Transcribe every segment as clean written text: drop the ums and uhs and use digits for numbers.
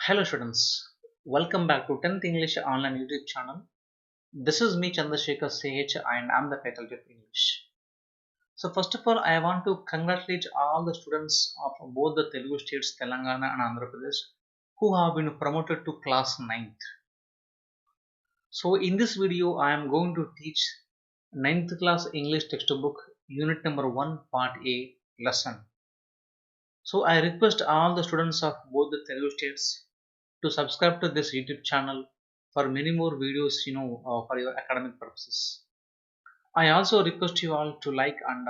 Hello students, welcome back to 10th English online YouTube channel. This is me Chandrasekhar CH and I'm the faculty of English. So first of all, I want to congratulate all the students of both the Telugu states, Telangana and Andhra Pradesh who have been promoted to class 9th. So in this video, I am going to teach 9th class English textbook unit number 1 part A lesson. So I request all the students of both the Telugu states to subscribe to this YouTube channel for many more videos, for your academic purposes. I also request you all to like and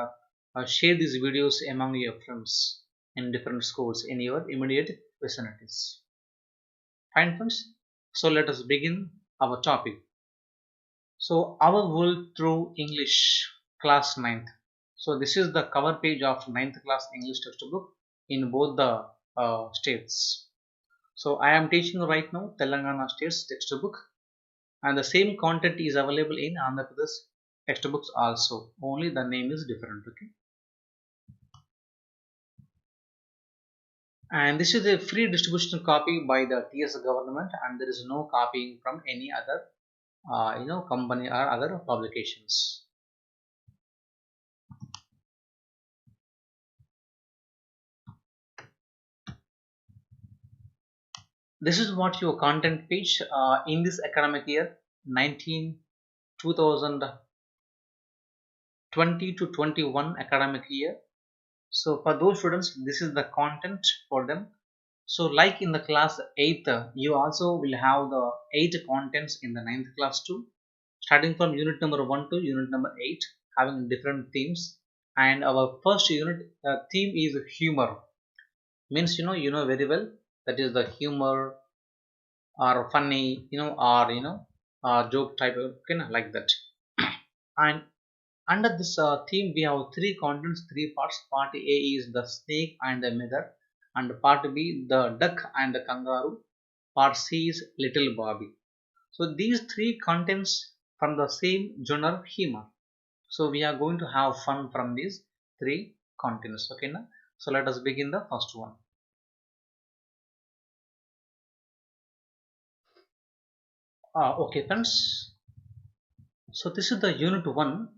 share these videos among your friends in different schools in your immediate vicinities. Fine friends, so let us begin our topic. So our world through English class 9th. So this is the cover page of 9th class English textbook in both the states. So I am teaching right now Telangana State's textbook and the same content is available in Andhra Pradesh textbooks also, only the name is different. Okay, and this is a free distribution copy by the TS government and there is no copying from any other company or other publications. This is what your content page in this academic year 2020 to 21 academic year. So for those students, this is the content for them. So like in the class 8th, you also will have the 8 contents in the 9th class too, starting from unit number 1 to unit number 8, having different themes. And our first unit theme is humor. Means you know very well that is the humor or funny, or joke type of like that. And under this theme, we have three contents, three parts. Part A is the snake and the mirror, and part B the duck and the kangaroo. Part C is little Bobby. So these three contents from the same genre humor. So we are going to have fun from these three contents. Okay, now so let us begin the first one. Okay, friends. So this is the unit one,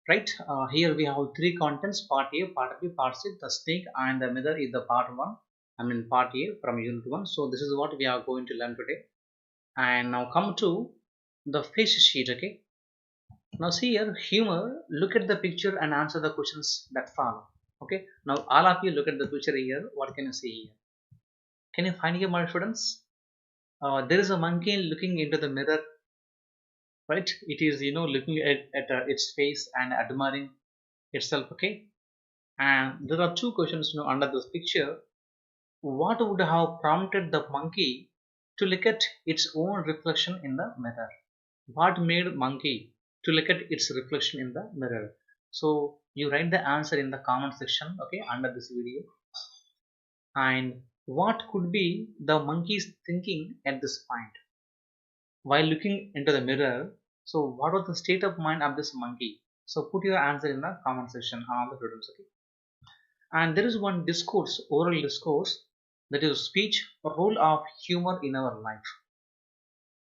right? Here we have three contents: part A, part B, part C. The snake and the mirror is the part one. I mean part A from unit one. So this is what we are going to learn today. And now come to the face sheet. Okay. Now see here humor. Look at the picture and answer the questions that follow. Okay. Now all of you look at the picture here. What can you see here? Can you find here, my students? There is a monkey looking into the mirror, right? It is looking at its face and admiring itself. Okay. And there are two questions under this picture. What would have prompted the monkey to look at its own reflection in the mirror? What made monkey to look at its reflection in the mirror? So you write the answer in the comment section, okay, under this video. And what could be the monkey's thinking at this point while looking into the mirror? So what was the state of mind of this monkey? So put your answer in the comment section, all the students, okay. And there is one discourse, oral discourse, that is speech, role of humor in our life.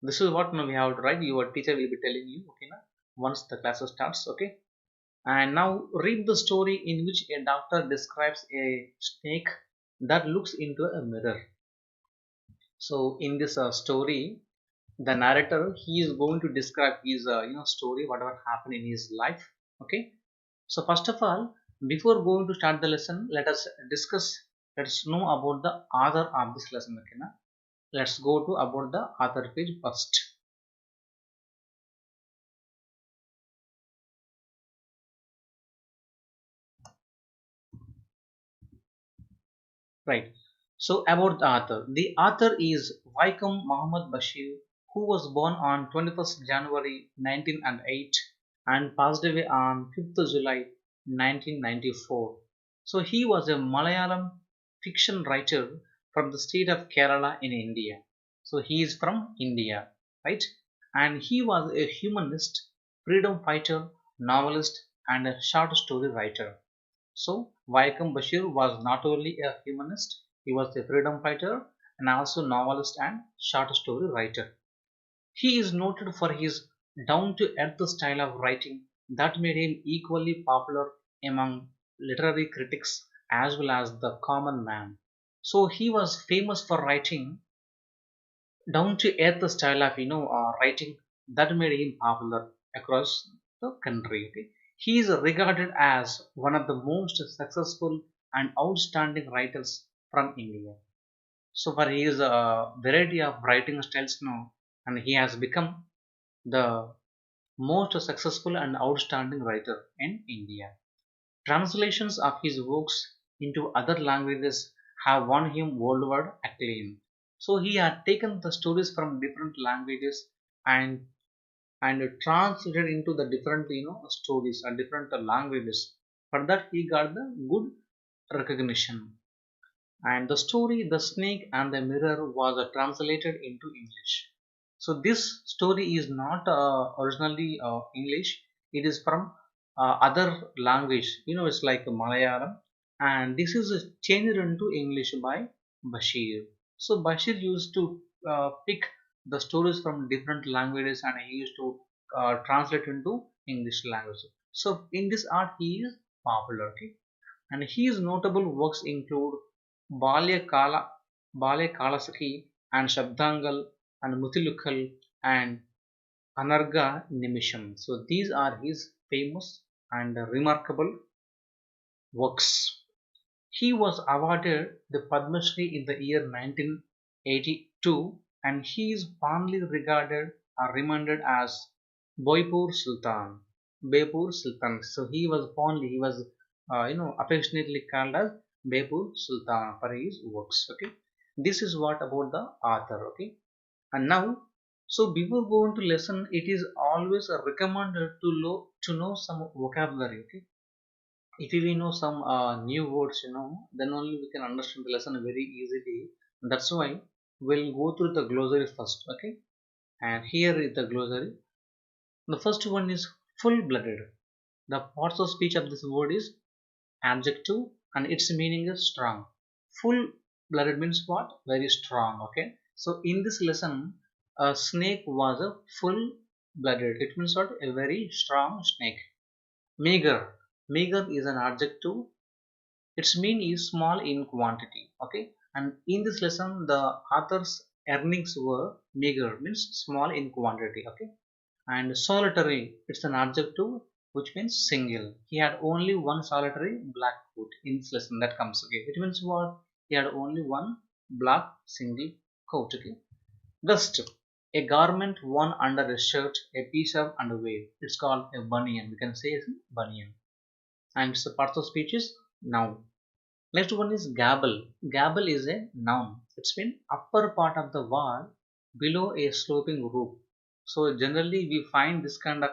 This is what now we have to write. Your teacher will be telling you, okay, now, once the class starts, okay. And now read the story in which a doctor describes a snake that looks into a mirror. So in this story, the narrator he is going to describe his story, whatever happened in his life. Okay. So first of all, before going to start the lesson, let us discuss. Let us know about the author of this lesson. Okay, na? Let's go to about the author page first. Right. So about the author. The author is Vaikom Muhammad Bashir, who was born on 21st January 1908 and passed away on 5th July 1994. So he was a Malayalam fiction writer from the state of Kerala in India. So he is from India, right? And he was a humanist, freedom fighter, novelist, and a short story writer. So Vaikom Bashir was not only a humanist, he was a freedom fighter and also novelist and short story writer. He is noted for his down-to-earth style of writing that made him equally popular among literary critics as well as the common man. So he was famous for writing down-to-earth style of writing that made him popular across the country. Okay? He is regarded as one of the most successful and outstanding writers from India. So for his variety of writing styles now, and he has become the most successful and outstanding writer in India. Translations of his works into other languages have won him worldwide acclaim. So he had taken the stories from different languages and translated into the different stories and different languages. For that he got the good recognition. And the story The Snake and the Mirror was translated into English. So this story is not originally English. It is from other language. It's like Malayalam, and this is changed into English by Bashir. So Bashir used to pick the stories from different languages, and he used to translate into English language. So in this art, he is popular. Okay? And his notable works include Balya Kala, Balya Kalasaki and Shabdangal and Muthilukal and Anarga Nimisham. So these are his famous and remarkable works. He was awarded the Padma Shri in the year 1982, and he is fondly regarded or remembered as Boypur Sultan. Bepur Sultan. So he was affectionately called as Bepur Sultan for his works. Okay, this is what about the author. Okay, and now, so before going to lesson, it is always recommended to know some vocabulary. Okay, if we know some new words, then only we can understand the lesson very easily. That's why we'll go through the glossary first. Okay, and here is the glossary. The first one is full-blooded. The parts of speech of this word is adjective, and its meaning is strong. Full-blooded means what? Very strong. Okay, so in this lesson, a snake was a full-blooded. It means what? A very strong snake. Meager. Meager is an adjective. Its mean is small in quantity. Okay, and in this lesson the author's earnings were meager, means small in quantity. Okay, and solitary, it's an adjective which means single. He had only one solitary black coat in this lesson. That comes. Okay, it means what? He had only one black single coat. Okay, vest, a garment worn under a shirt, a piece of underwear. It's called a bunian. We can say it's a bunian. And it's a part of speech is noun. Next one is gable. Gable is a noun. It's been upper part of the wall below a sloping roof. So generally we find this kind of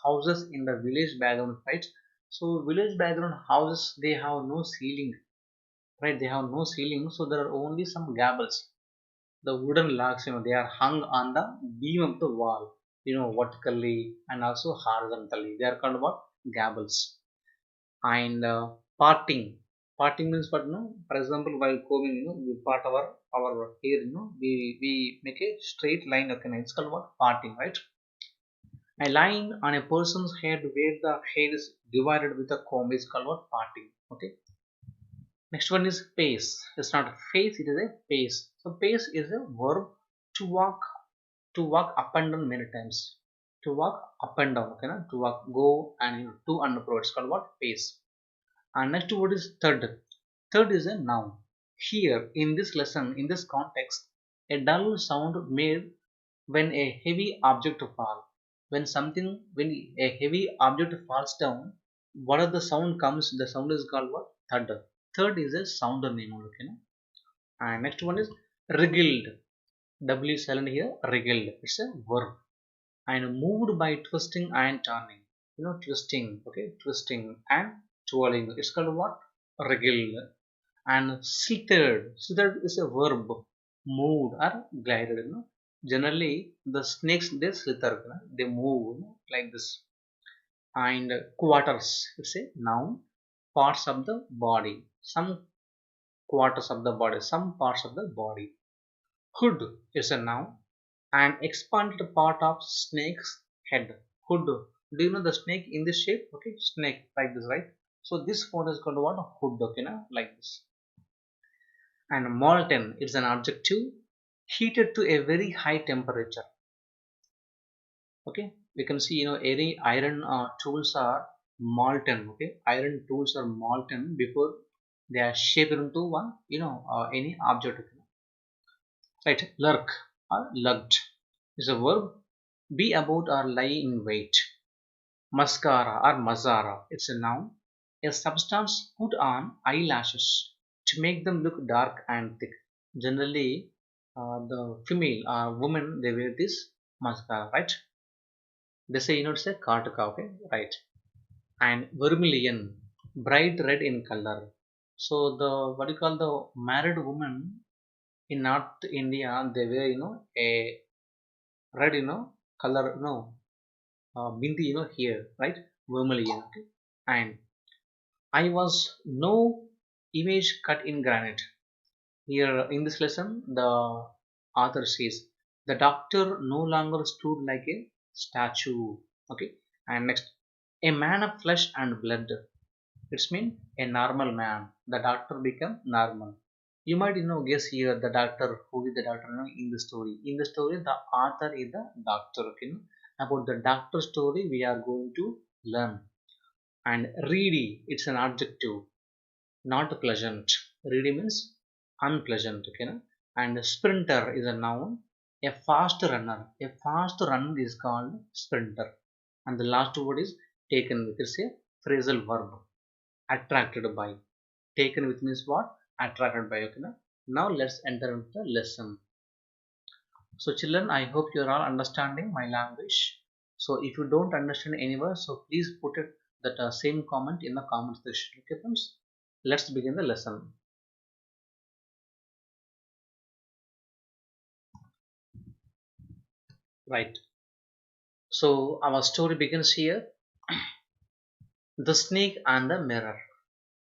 houses in the village background, right? So village background houses, they have no ceiling, right? They have no ceiling, so there are only some gables. The wooden logs, they are hung on the beam of the wall, vertically and also horizontally. They are called what? Gables. And parting means what? For example, while combing, we part our hair, we make a straight line. Okay, it's called what? Parting, right? A line on a person's head where the hair is divided with a comb is called what? Parting. Okay, next one is pace. It's not a face, it is a pace. So pace is a verb to walk, up and down many times. To walk up and down. Okay, to walk, go, and to and fro. It's called what? Pace. And next word is third. Third is a noun. Here in this lesson, in this context, a dull sound made when a heavy object falls. When a heavy object falls down, what are the sound comes? The sound is called what? Thud. Third is a sounder name. Okay, no? And next one is wriggled. W silent here. Wriggled. It's a verb. And moved by twisting and turning. Twisting. Okay, twisting and twirling. It's called what? Wriggled. And slithered. Slithered is a verb. Moved or glided. Generally, the snakes, they slither. They move, like this. And quarters. It's a noun. Parts of the body. Some quarters of the body. Some parts of the body. Hood is a noun. An expanded part of snake's head. Hood. Do you know the snake in this shape? Okay, snake like this, right? So this form is called what? Hood. Okay, na? Like this. And molten is an adjective, heated to a very high temperature. Okay, we can see, any iron tools are molten. Okay, iron tools are molten before they are shaped into one, any object. Okay? Right, lurk or lugged is a verb, be about or lie in wait. Mascara or mazara, it's a noun, a substance put on eyelashes to make them look dark and thick. Generally, the female or women, they wear this mascara, right? They say, it's a kartika. Okay, right. And vermilion, bright red in color. So the, what you call, the married woman in North India, they wear, a red, color, bindi, here, right? Vermilion. Okay? And I was no image cut in granite. Here in this lesson, the author says the doctor no longer stood like a statue. Okay, and next, a man of flesh and blood. It's mean a normal man. The doctor become normal. You might, guess here the doctor. Who is the doctor, in the story? In the story, the author is the doctor. Okay, about the doctor story we are going to learn. And reedy, it's an adjective, not pleasant. Reedy means unpleasant. Okay, and sprinter is a noun, a fast runner. A fast runner is called sprinter. And the last word is taken with, it's a phrasal verb, attracted by. Taken with means what? Attracted by. Okay, now let's enter into the lesson. So children, I hope you are all understanding my language. So if you don't understand any word, so please put it that same comment in the comment section. Okay friends, let's begin the lesson. Right, so our story begins here. The snake and the mirror.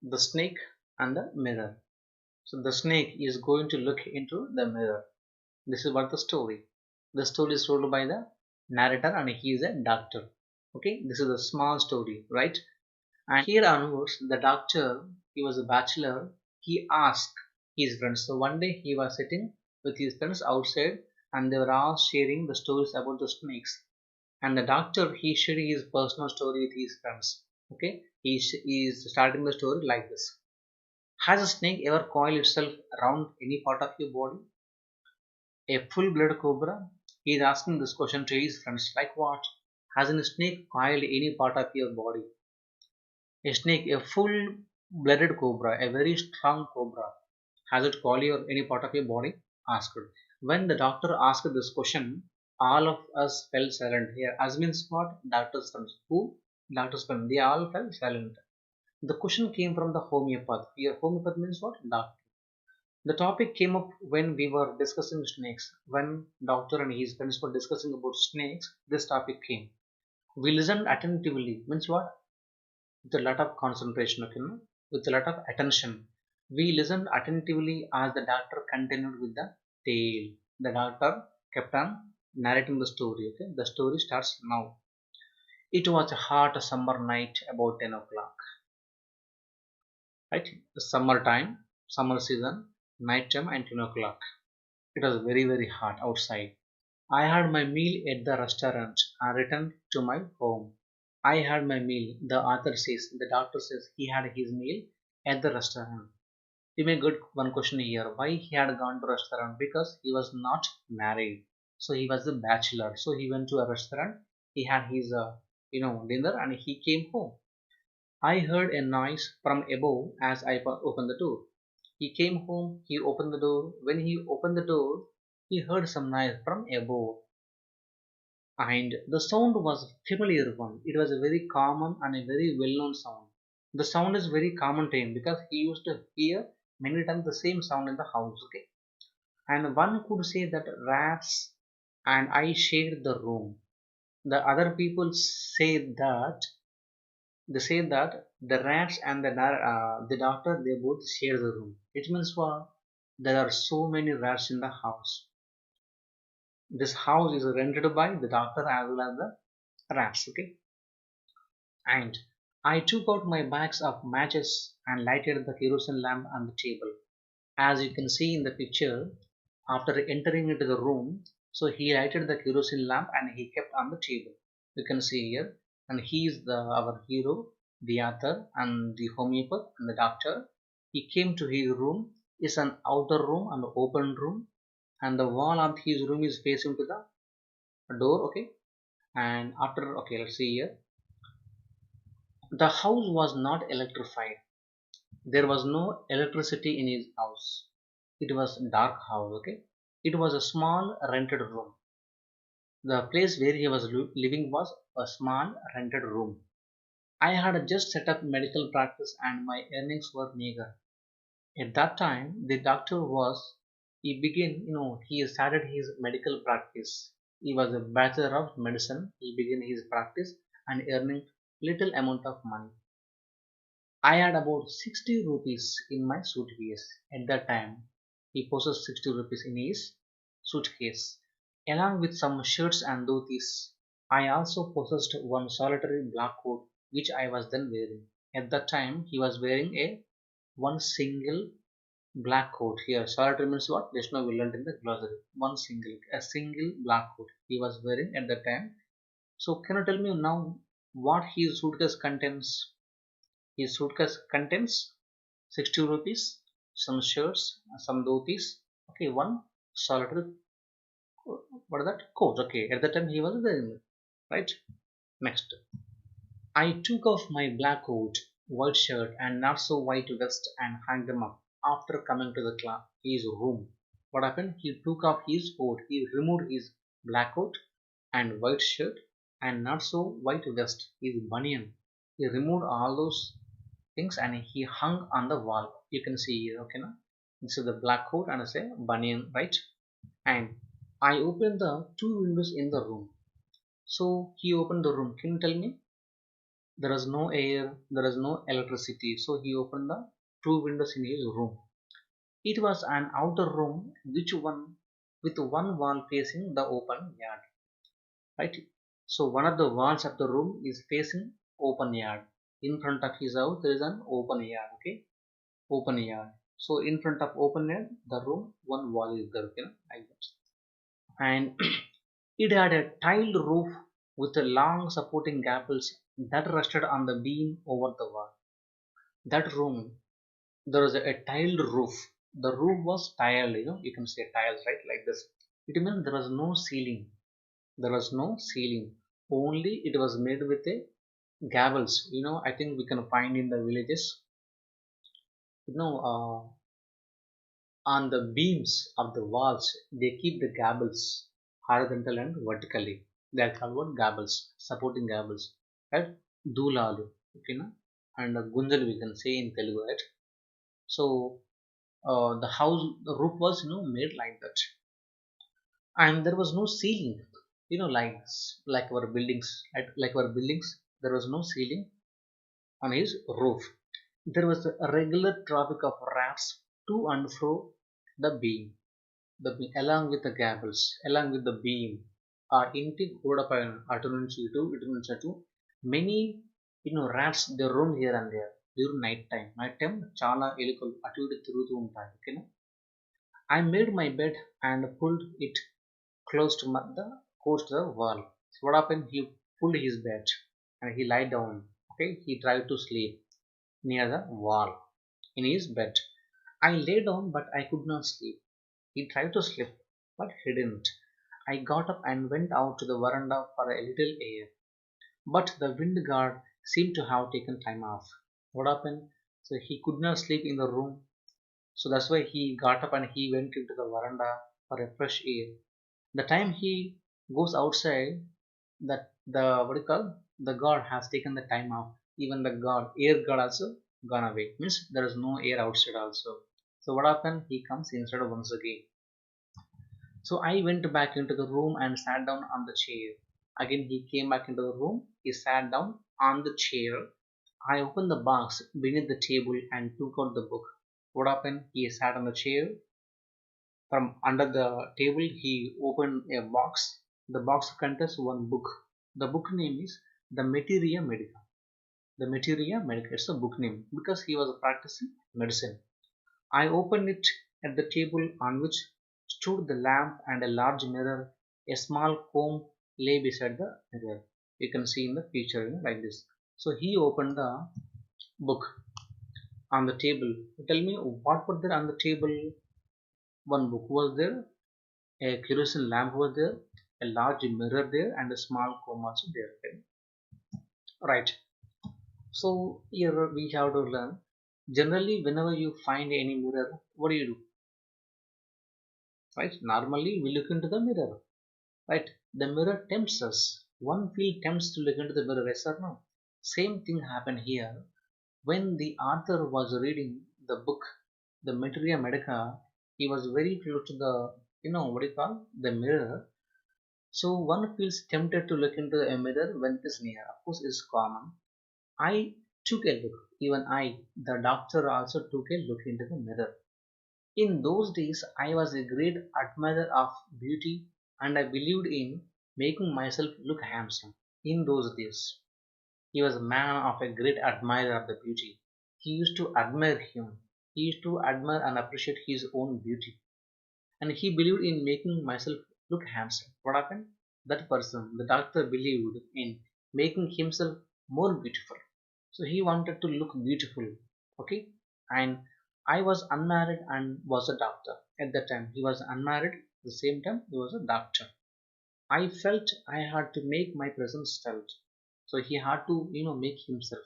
The snake and the mirror. So the snake is going to look into the mirror. This is what the story. The story is told by the narrator and he is a doctor. Okay, this is a small story, right? And here onwards, the doctor, he was a bachelor, he asked his friends. So one day he was sitting with his friends outside and they were all sharing the stories about the snakes. And the doctor, he shared his personal story with his friends. Okay, he is starting the story like this. Has a snake ever coiled itself around any part of your body? A full-blooded cobra? He is asking this question to his friends. Like what? Has a snake coiled any part of your body? A snake, a full-blooded cobra, a very strong cobra. Has it coiled your any part of your body? Asked. When the doctor asked this question, all of us fell silent. Here, as means what? Doctor's friends. Who? Doctor's friends. They all fell silent. The question came from the homeopath. Here, homeopath means what? Doctor. The topic came up when we were discussing snakes. When doctor and his friends were discussing about snakes, this topic came. We listened attentively. Means what? With a lot of concentration, okay, no? With a lot of attention. We listened attentively as the doctor continued with the tale. The doctor kept on narrating the story. Okay, the story starts now. It was a hot summer night about 10 o'clock. Right? The summer time, summer season, night time, and 10 o'clock. It was very, very hot outside. I had my meal at the restaurant and returned to my home. I had my meal. The author says, the doctor says he had his meal at the restaurant. You may get one question here. Why he had gone to restaurant? Because he was not married. So he was a bachelor. So he went to a restaurant. He had his, dinner and he came home. I heard a noise from above as I opened the door. He came home. He opened the door. When he opened the door, he heard some noise from above. And the sound was a familiar one. It was a very common and a very well-known sound. The sound is very common to him because he used to hear many times the same sound in the house. Okay, and one could say that rats and I shared the room. The other people say that the rats and the doctor, they both share the room. It means what? There are so many rats in the house. This house is rented by the doctor as well as the rats. Okay, and I took out my bags of matches and lighted the kerosene lamp on the table. As you can see in the picture, after entering into the room, so he lighted the kerosene lamp and he kept on the table. You can see here, and he is our hero, the author, and the homeopath and the doctor. He came to his room. It's an outer room and open room, and the wall of his room is facing to the door. Okay, and after, okay, let's see here. The house was not electrified. There was no electricity in his house. It was a dark house. Okay, it was a small rented room. The place where he was living was a small rented room. I had just set up medical practice and my earnings were meager. At that time, the doctor was, he began, he started his medical practice. He was a bachelor of medicine. He began his practice and earning little amount of money. I had about 60 rupees in my suitcase. At that time, he possessed 60 rupees in his suitcase. Along with some shirts and dhotis, I also possessed one solitary black coat which I was then wearing. At that time, he was wearing a one single black coat. Here, solitary means what? There's no we learned in the glossary. A single black coat he was wearing at that time. So, can you tell me now what his suitcase contains? His suitcase contains 60 rupees, some shirts, some dhotis, okay, one solitary, what is that? Coat, okay. At the time he was wearing it, right? Next, I took off my black coat, white shirt, and not so white vest and hung them up. After coming to the his room, what happened? He took off his coat, he removed his black coat and white shirt and not so white vest, his bunion. He removed all those things and he hung on the wall. You can see here, okay, now this is the black coat and say bunian, right? And I opened the two windows in the room. So he opened the room. Can you tell me? There is no air, there is no electricity. So he opened the two windows in his room. It was an outer room, which one with one wall facing the open yard, right? So one of the walls of the room is facing open yard. In front of his house, there is an open yard. Okay, open yard. So in front of open yard, the room, one wall is there, okay, like that. And it had a tiled roof with a long supporting gables that rested on the beam over the wall. That room, there was a tiled roof. The roof was tiled, you can say tiles, right? Like this. It means there was no ceiling. There was no ceiling. Only it was made with a gables. I think we can find in the villages. You know, on the beams of the walls, they keep the gables horizontal and vertically. They are called what? Gables, supporting gables. Right? Dulalu, okay, na? And gunjal we can say in Telugu, right? So the house, the roof was made like that, and there was no ceiling. Like our buildings, right? Like our buildings, there was no ceiling on his roof. There was a regular traffic of rats to and fro the beam. Along with the gables, along with the beam, ఆ ఇంటి గోడ పైన అటు నుంచి ఇటు many rats they roam here and there during night time చాలా ఎలుకలు అటు ఇటు తిరుగుతూ ఉంటాయి, ఓకేనా. I made my bed and pulled it close to the wall. So what happened? He pulled his bed and he lied down. Okay, he tried to sleep near the wall in his bed. I lay down, but I could not sleep. He tried to sleep, but he didn't. I got up and went out to the veranda for a little air, but the wind guard seemed to have taken time off. What happened? So he could not sleep in the room, so that's why he got up and he went into the veranda for a fresh air. The time he goes outside, that the what do you call, the guard has taken the time off. Even the guard, air guard also gone away. Means there is no air outside also. So what happened? He comes inside once again. So I went back into the room and sat down on the chair. Again he came back into the room. He sat down on the chair. I opened the box beneath the table and took out the book. What happened? He sat on the chair. From under the table, he opened a box. The box contains one book. The book name is The Materia Medica. The Materia Medica. It's a book name because he was practicing medicine. I opened it at the table on which stood the lamp and a large mirror. A small comb lay beside the mirror. You can see in the picture, like this. So he opened the book on the table. Tell me what was there on the table? One book was there, a kerosene lamp was there, a large mirror there, and a small comb also there. Okay? Right. So here we have to learn. Generally, whenever you find any mirror, what do? Right? Normally, we look into the mirror. Right? The mirror tempts us. One feel tempts to look into the mirror. Yes or no? Same thing happened here. When the author was reading the book, the Materia Medica, he was very close to the, what do you call, the mirror. So one feels tempted to look into a mirror when it is near. Of course, it's common. I took a look. Even I, the doctor, also took a look into the mirror. In those days, I was a great admirer of beauty and I believed in making myself look handsome. In those days, he was a man of a great admirer of the beauty. He used to admire him. He used to admire and appreciate his own beauty. And he believed in making myself look handsome. What happened? That person, the doctor, believed in making himself more beautiful. So he wanted to look beautiful. Okay? And I was unmarried and was a doctor. At that time, he was unmarried. At the same time, he was a doctor. I felt I had to make my presence felt. So he had to, make himself,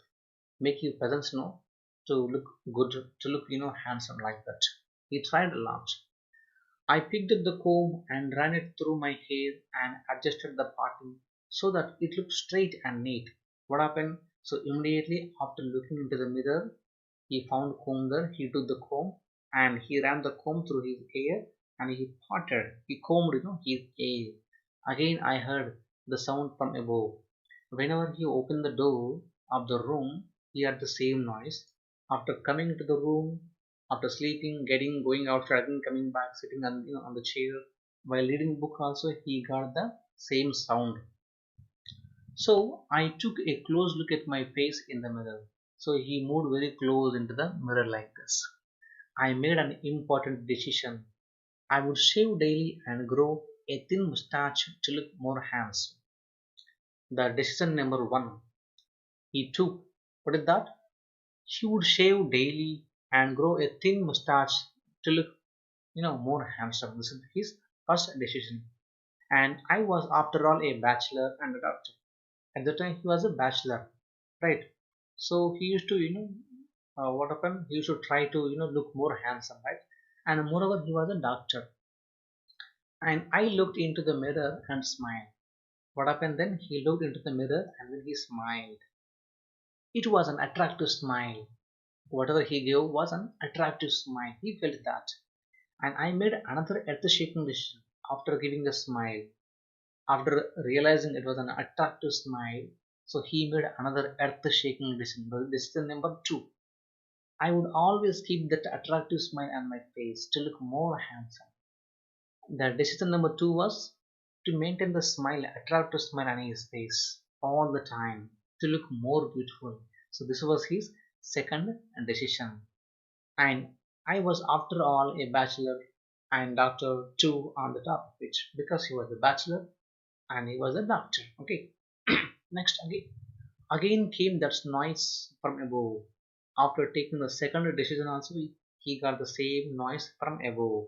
make his presence know to look good, to look, handsome like that. He tried a lot. I picked up the comb and ran it through my hair and adjusted the parting so that it looked straight and neat. What happened? So immediately after looking into the mirror, he found comb there. He took the comb and he ran the comb through his hair and he parted. He combed, his hair. Again, I heard the sound from above. Whenever he opened the door of the room, he heard the same noise. After coming into the room, after sleeping, getting, going outside, again coming back, sitting on, on the chair while reading book, also he got the same sound. So I took a close look at my face in the mirror. So he moved very close into the mirror like this. I made an important decision. I would shave daily and grow a thin mustache to look more handsome. The decision number one he took. What is that? He would shave daily and grow a thin mustache to look, more handsome. This is his first decision. And I was, after all, a bachelor and a doctor. At the time, he was a bachelor, right? So he used to, what happened? He used to try to, look more handsome, right? And moreover, he was a doctor. And I looked into the mirror and smiled. What happened then? He looked into the mirror and then he smiled. It was an attractive smile. Whatever he gave was an attractive smile. He felt that. And I made another earth-shaking decision after giving the smile. After realizing it was an attractive smile, so he made another earth-shaking decision. Decision number two. I would always keep that attractive smile on my face to look more handsome. The decision number two was to maintain the smile, attractive smile on his face all the time to look more beautiful. So this was his second decision. And I was, after all, a bachelor and doctor too on the top of it because he was a bachelor and he was a doctor. Okay. Next, again came that noise from above. After taking the second decision also, he got the same noise from above.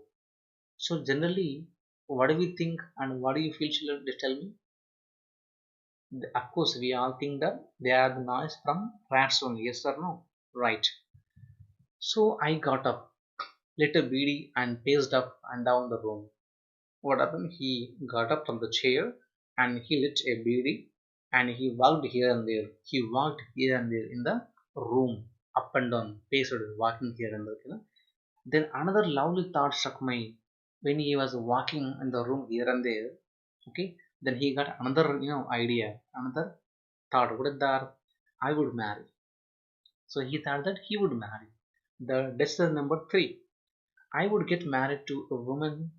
So generally, what do we think and what do you feel, children? Just tell me. Of course, we all think that they are the noise from rats only. Yes or no? Right. So I got up, lit a beady, and paced up and down the room. What happened? He got up from the chair and he lit a beady and he walked here and there. He walked here and there in the room, up and down, paced, walking here and there. Then another lovely thought struck me when he was walking in the room here and there. Okay, then he got another, idea, another thought. What is that? I would marry. So he thought that he would marry. The decision number three. I would get married to a woman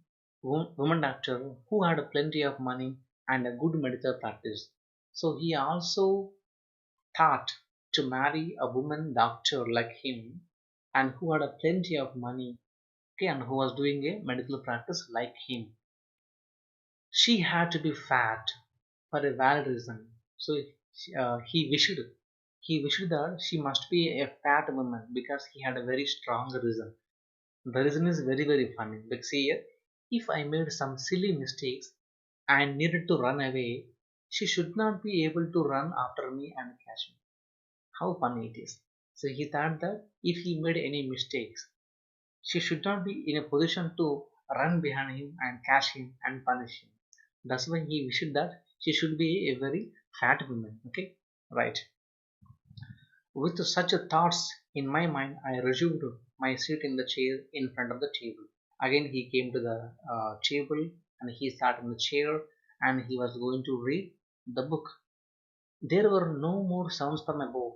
doctor who had plenty of money and a good medical practice. So he also thought to marry a woman doctor like him and who had a plenty of money, okay, and who was doing a medical practice like him. She had to be fat for a valid reason. So he wished that she must be a fat woman because he had a very strong reason. The reason is very very funny. Like see here, if I made some silly mistakes and needed to run away, she should not be able to run after me and catch me. How funny it is. So he thought that if he made any mistakes, she should not be in a position to run behind him and catch him and punish him. That's why he wished that she should be a very fat woman. Okay, right. With such thoughts in my mind, I resumed my seat in the chair in front of the table. Again, he came to the table and he sat in the chair and he was going to read the book. There were no more sounds from above.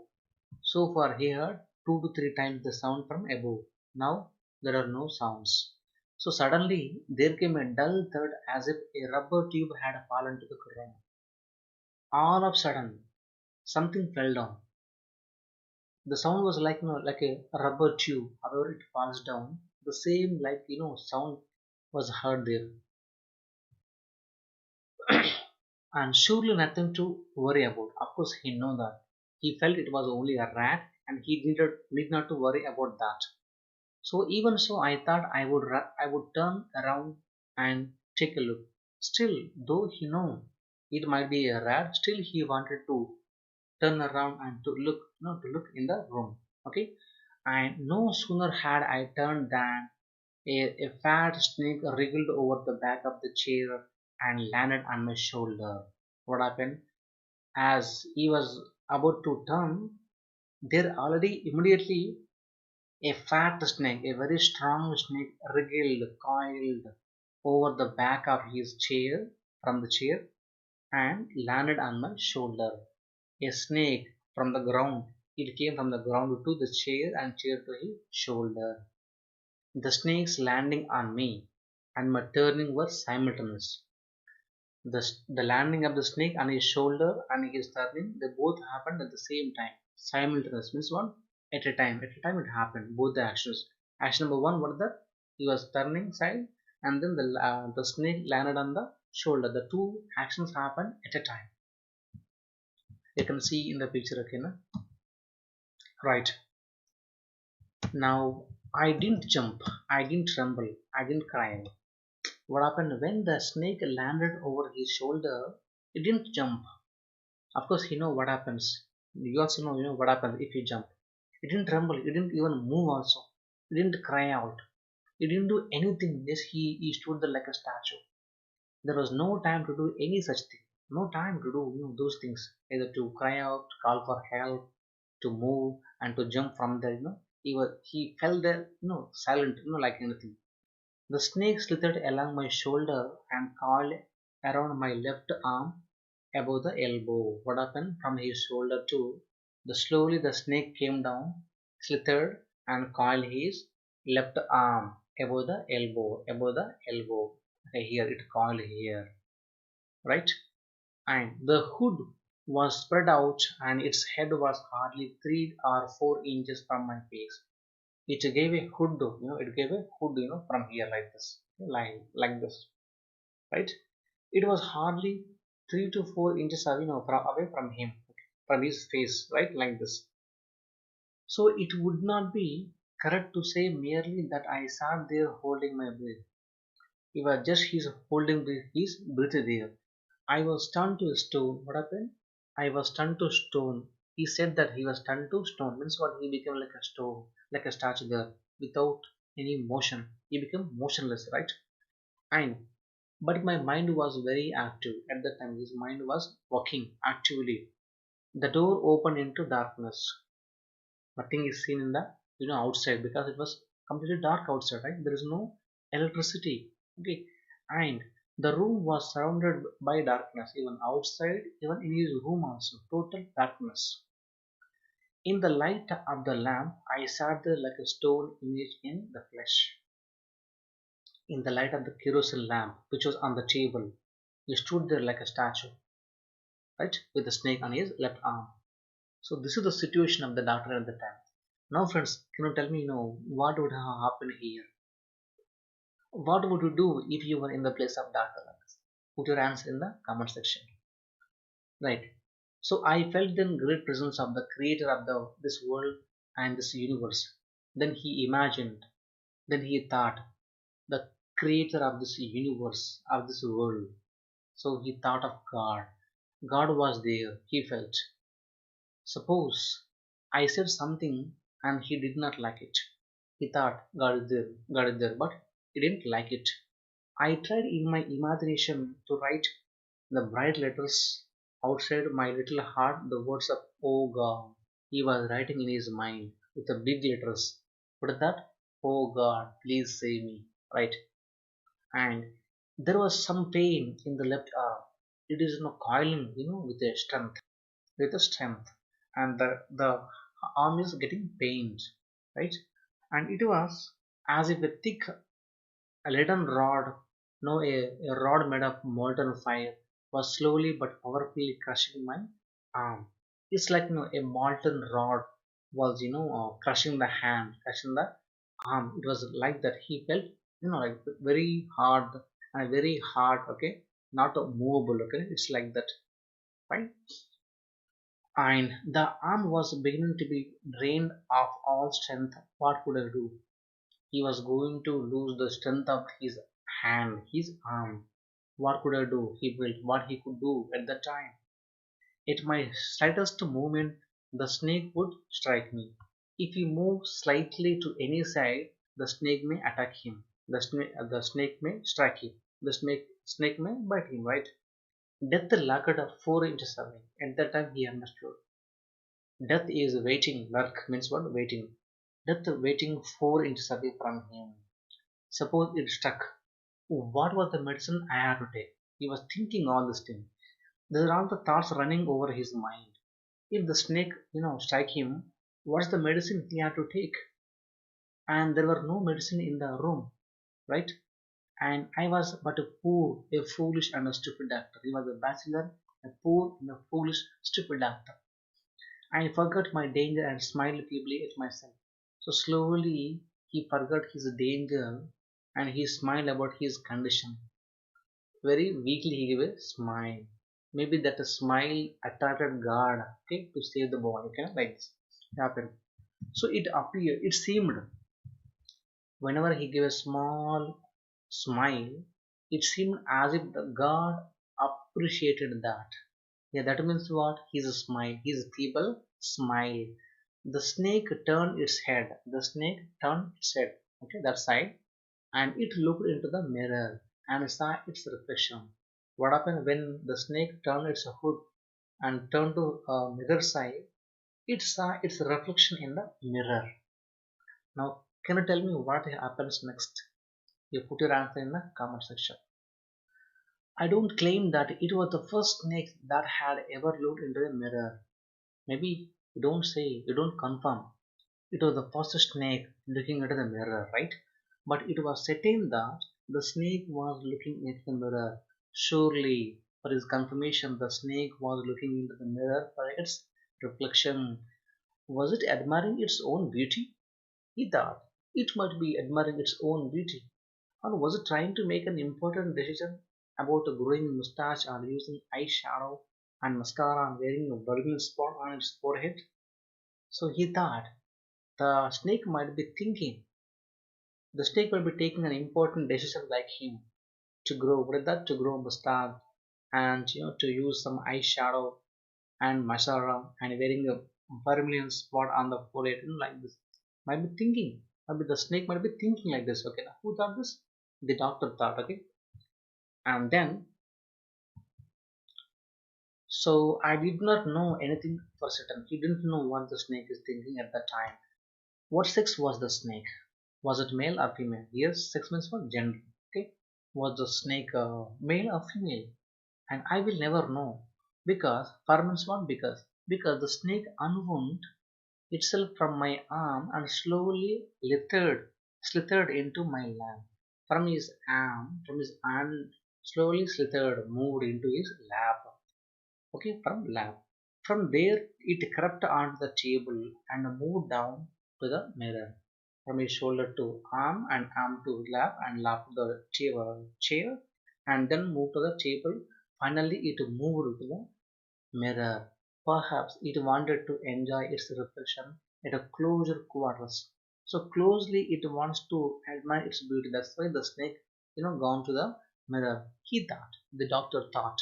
So far, he heard 2 to 3 times the sound from above. Now, there are no sounds. So, suddenly, there came a dull thud as if a rubber tube had fallen to the ground. All of a sudden, something fell down. The sound was like like a rubber tube. However, it falls down. The same like sound was heard there, and surely nothing to worry about. Of course, he know that. He felt it was only a rat, and he need not to worry about that. So even so, I thought I would turn around and take a look. Still, though he know it might be a rat, still he wanted to turn around and to look, to look in the room. Okay, and no sooner had I turned than a fat snake wriggled over the back of the chair and landed on my shoulder. What happened? As he was about to turn, there already immediately a fat snake, a very strong snake, wriggled, coiled over the back of his chair from the chair and landed on my shoulder. A snake from the ground. It came from the ground to the chair and chair to his shoulder. The snake's landing on me and my turning were simultaneous. The landing of the snake on his shoulder and his turning, they both happened at the same time. Simultaneous means one at a time. At a time it happened, both the actions. Action number one, what that? He was turning side and then the snake landed on the shoulder. The two actions happened at a time. You can see in the picture, okay? Na? Right. Now, I didn't jump, I didn't tremble, I didn't cry. What happened when the snake landed over his shoulder? It didn't jump. Of course, you know what happens. You also know, what happens if you jump. It didn't tremble. It didn't even move. Also, it didn't cry out. It didn't do anything. Yes, he stood there like a statue. There was no time to do any such thing. No time to do those things. Either to cry out, call for help, to move, and to jump from there. He fell there. Silent. Like anything. The snake slithered along my shoulder and coiled around my left arm above the elbow. What happened from his shoulder to the snake came down, slithered and coiled his left arm above the elbow. Okay, here it coiled here, right? And the hood was spread out and its head was hardly 3 or 4 inches from my face. It gave a hood, it gave a hood, from here like this, line like this, right? It was hardly 3 to 4 inches away, away from him, from his face, right, like this. So it would not be correct to say merely that I sat there holding my breath. It was just his holding his breath there. I was stunned to stone. What happened? I was stunned to stone. He said that he was stunned to stone. Means what? He became like a stone, like a statue there, without any motion. He became motionless, right? And but my mind was very active at that time. His mind was working actively. The door opened into darkness. Nothing is seen in the outside because it was completely dark outside, right? There is no electricity. Okay, and the room was surrounded by darkness, even outside, even in his room also, total darkness. In the light of the lamp, I sat there like a stone image in the flesh. in the light of the kerosene lamp which was on the table. He stood there like a statue, right, with the snake on his left arm. So this is the situation of the doctor at the time. Now, friends, can you tell me, what would have happened here? What would you do if you were in the place of doctor like this? Put your answer in the comment section. Right. So I felt the great presence of the creator of this world and this universe. Then he imagined, then he thought, the creator of this universe, of this world. So he thought of God. God was there, he felt. Suppose I said something and he did not like it. He thought God is there, but he didn't like it. I tried in my imagination to write the bright letters outside my little heart, the words of "Oh God." He was writing in his mind with the big letters. What is that? "Oh God, please save me." Right? And there was some pain in the left arm. It is coiling, with a strength, and the arm is getting pained, right? And it was as if a thick leaden rod, a rod made of molten fire, was slowly but powerfully crushing my arm. It's like a molten rod was crushing the hand, crushing the arm. It was like that. He felt like very hard and very hard. Okay, not movable. Okay, it's like that, right? And the arm was beginning to be drained of all strength. What could I do? He was going to lose the strength of his hand, his arm. What could I do? He felt what he could do at the time. At my slightest movement, the snake would strike me. If he moves slightly to any side, the snake may attack him. The snake may strike him. The snake may bite him, right? Death lurked 4 inches away. At that time, he understood. Death is waiting. Lurk means what? Waiting. Death waiting 4 inches away from him. Suppose it struck. What was the medicine I had to take? He was thinking all this thing. There are all the thoughts running over his mind. If the snake, strike him, what's the medicine he had to take? And there were no medicine in the room, right? And I was but a poor, a foolish and a stupid doctor. He was a bachelor, a poor and a foolish, stupid doctor. I forgot my danger and smiled feebly at myself. So slowly he forgot his danger and he smiled about his condition. Very weakly he gave a smile. Maybe that smile attracted God, okay, to save the boy. Okay, like this happened. So it appeared, it seemed, whenever he gave a small smile, it seemed as if the God appreciated that. Yeah, that means what? His smile, his feeble smile. The snake turned its head. The snake turned its head. Okay, that side, and it looked into the mirror and saw its reflection. What happened when the snake turned its hood and turned to mirror side? It saw its reflection in the mirror. Now, can you tell me what happens next? You put your answer in the comment section. I don't claim that it was the first snake that had ever looked into a mirror. Maybe you don't say, you don't confirm. It was the first snake looking into the mirror, right? But it was certain that the snake was looking into the mirror. Surely, for his confirmation, the snake was looking into the mirror for its reflection. Was it admiring its own beauty? He thought it might be admiring its own beauty. Or was it trying to make an important decision about a growing mustache or using eyeshadow and mascara and wearing a burning spot on its forehead? So he thought the snake might be thinking, the snake might be taking an important decision like him to grow, what is that? To grow mustache and to use some eyeshadow and mascara and wearing a vermilion spot on the forehead, like this. Might be thinking, maybe the snake might be thinking like this. Okay, now who thought this? The doctor thought. Okay, and then so I did not know anything for certain. He didn't know what the snake is thinking at that time. What sex was the snake? Was it male or female? Yes, sex means for gender. Okay, was the snake male or female? And I will never know because fur means what? Because the snake unwound itself from my arm and slowly slithered into my lap. from his hand slowly slithered, moved into his lap. Okay, from lap. From there, it crept onto the table and moved down to the mirror. From his shoulder to arm to lap, and lap to the chair, and then moved to the table. Finally, it moved to the mirror. Perhaps it wanted to enjoy its reflection at a closer quarters. So closely it wants to admire its beauty. That's why the snake, gone to the mirror. He thought. The doctor thought.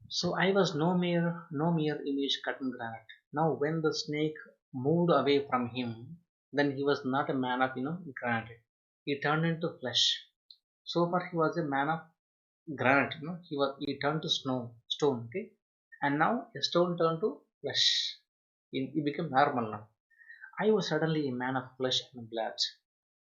So I was no mere image cut in granite. Now when the snake moved away from him, then he was not a man of granite. He turned into flesh. So far he was a man of granite, he turned to stone, okay? And now a stone turned to flesh. He became normal now. I was suddenly a man of flesh and blood.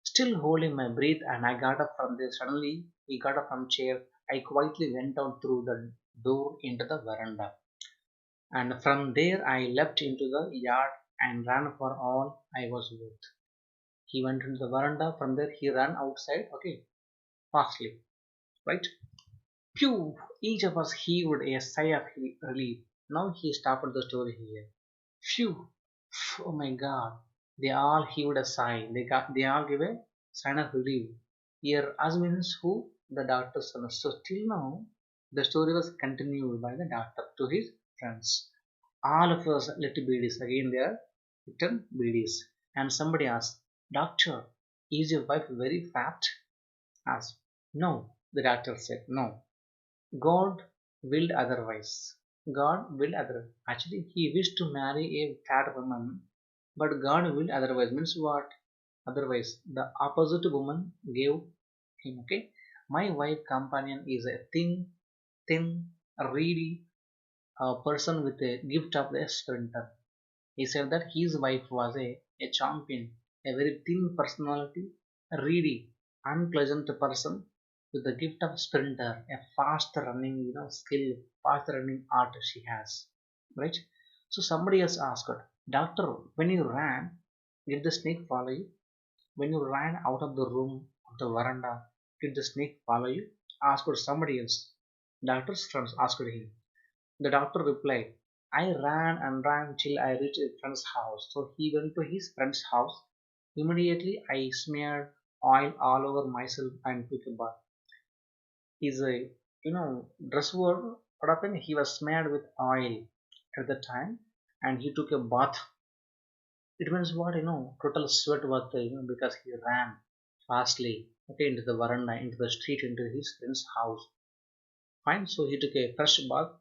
Still holding my breath, and I got up from there. Suddenly, he got up from chair. I quietly went out through the door into the veranda, and from there I leapt into the yard and ran for all I was worth. He went into the veranda. From there, he ran outside. Okay, fastly, right? Phew! Each of us heaved a sigh of relief. Now he stopped the story here. Phew! Oh my God! They all heaved a sigh. They all gave a sign of relief. Here, as means who? The doctor's son. So till now, the story was continued by the doctor to his friends. All of us lit BDs. Again, they are written BDs. And somebody asked, Doctor, is your wife very fat? Asked. No. The doctor said, no. God willed otherwise. God willed otherwise. Actually, he wished to marry a fat woman, but God willed otherwise. Means what? Otherwise, the opposite woman gave him. Okay, my wife companion is a thin, reedy person with a gift of the sprinter. He said that his wife was a champion, a very thin personality, a reedy, unpleasant person with the gift of sprinter, a fast running, skill, fast running art she has. Right? So somebody else asked her, Doctor, when you ran, did the snake follow you? When you ran out of the room of the veranda, did the snake follow you? Asked somebody else. Doctor's friends asked him. The doctor replied, I ran and ran till I reached a friend's house. So he went to his friend's house. Immediately I smeared oil all over myself and took a bath. His dress were what happened? He was smeared with oil at the time and he took a bath. It means what total sweat was there, because he ran fastly, okay, into the veranda, into the street, into his friend's house. Fine, so he took a fresh bath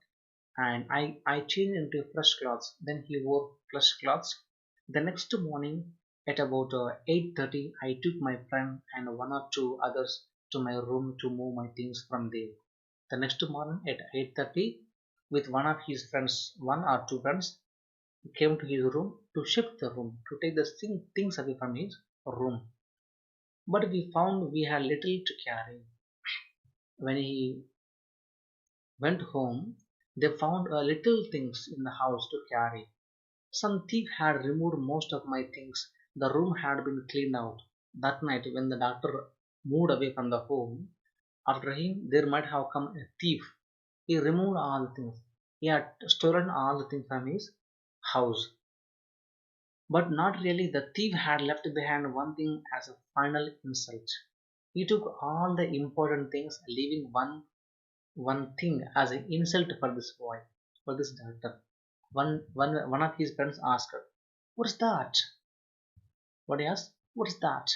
and I changed into fresh clothes. Then he wore fresh clothes. The next morning at about 8:30, I took my friend and one or two others to my room to move my things from there. The next morning at 8:30, with one of his friends, one or two friends, he came to his room to shift the room, to take the things away from his room. But we found we had little to carry. When he went home, they found little things in the house to carry. Some thief had removed most of my things. The room had been cleaned out. That night, when the doctor moved away from the home, after him there might have come a thief. He removed all the things. He had stolen all the things from his house. But not really. The thief had left behind one thing as a final insult. He took all the important things, leaving one thing as an insult for this boy, for this doctor. One of his friends asked her, What's that? What he asked? What's that?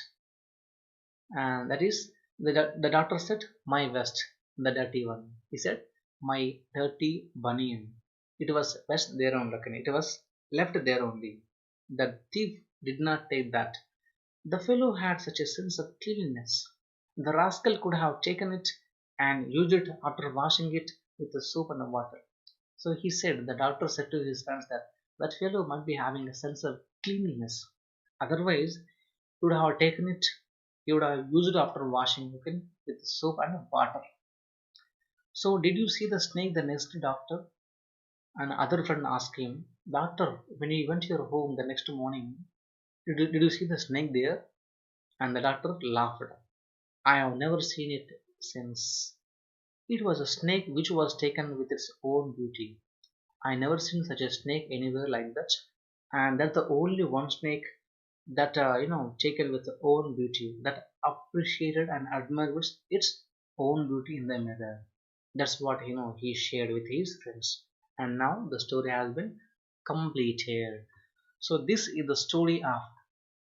And that is, the doctor said, My vest, the dirty one. He said, My dirty bunion. It was vest there only. It was left there only. The thief did not take that. The fellow had such a sense of cleanliness. The rascal could have taken it and used it after washing it with the soap and the water. So he said, the doctor said to his friends that that fellow might be having a sense of cleanliness. Otherwise, he would have taken it, he would have used it after washing, okay, with soap and water. So, did you see the snake the next day, doctor? And other friend asked him, Doctor, when you went to your home the next morning, did you see the snake there? And the doctor laughed. I have never seen it since. It was a snake which was taken with its own beauty. I never seen such a snake anywhere like that. And that's the only one snake that taken with its own beauty, that appreciated and admired its own beauty in the mirror. That's what he shared with his friends. And now the story has been completed. So this is the story of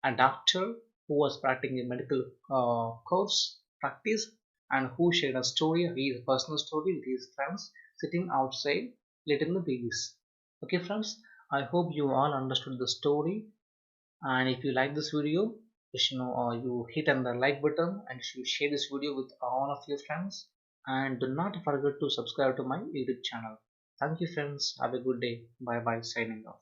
a doctor who was practicing a medical course practice, and who shared a story, his personal story with his friends sitting outside letting the babies. Okay friends, I hope you all understood the story, and if you like this video, you hit on the like button and you share this video with all of your friends, and do not forget to subscribe to my YouTube channel. Thank you friends, have a good day. Bye bye, signing off.